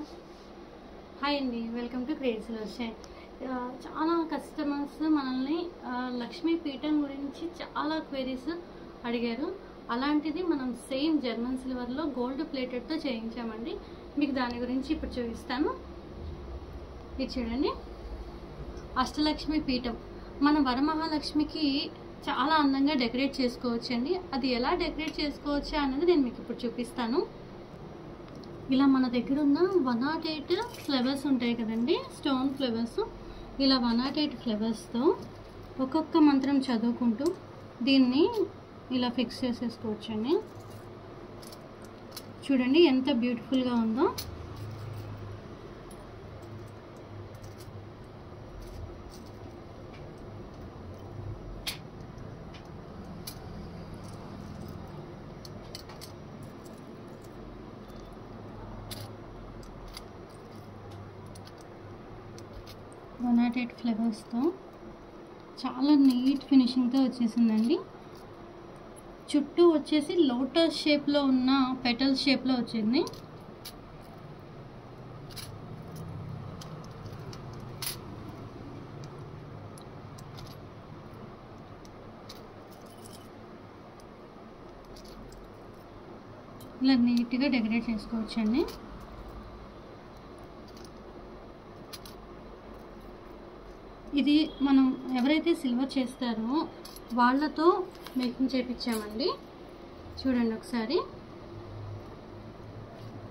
Hi అండి, welcome to create solution. చాలా customers మనల్ని లక్ష్మీ పీఠం గురించి చాలా క్వెరీస్ అడిగారు. అలాంటిది మనం సేమ్ జర్మన్ సిల్వర్లో గోల్డ్ ప్లేటెడ్తో చేయించామండి. మీకు దాని గురించి ఇప్పుడు చూపిస్తాను. ఇది చూడండి, అష్టలక్ష్మి పీఠం. మన వరమహాలక్ష్మికి చాలా అందంగా డెకరేట్ చేసుకోవచ్చండి. అది ఎలా డెకరేట్ చేసుకోవచ్చు అన్నది నేను మీకు ఇప్పుడు చూపిస్తాను. ఇలా మన దగ్గర ఉన్న 108 ఫ్లవర్స్ ఉంటాయి కదండి, స్టోన్ ఫ్లవర్స్. ఇలా 108 ఫ్లవర్స్తో ఒక్కొక్క మంత్రం చదువుకుంటూ దీన్ని ఇలా ఫిక్స్ చేసేసుకోవచ్చండి. చూడండి ఎంత బ్యూటిఫుల్గా ఉందో. వన్ 8 ఫ్లవర్స్తో చాలా నీట్ ఫినిషింగ్తో వచ్చేసిందండి. చుట్టూ వచ్చేసి లోటస్ షేప్లో ఉన్న పెటల్స్ షేప్లో వచ్చింది. ఇలా నీట్గా డెకరేట్ చేసుకోవచ్చండి. ఇది మనం ఎవరైతే సిల్వర్ చేస్తారో వాళ్ళతో మేకింగ్ చేయించామండి. చూడండి ఒకసారి.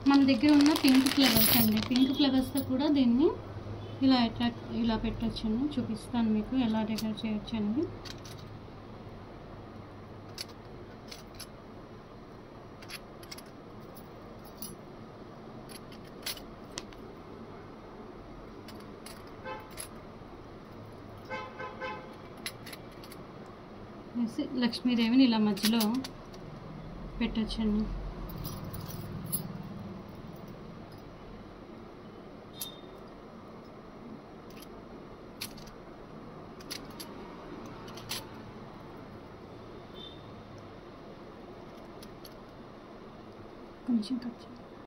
మన దగ్గర ఉన్న పింక్ ఫ్లవర్స్ అండి, పింక్ ఫ్లవర్స్తో కూడా దీన్ని ఇలా పెట్టొచ్చండి. చూపిస్తాను మీకు ఎలా డెకరేట్ చేయొచ్చండి. లక్ష్మీదేవిని ఇలా మధ్యలో పెట్టొచ్చండి. కొంచెం కట్ చేయండి.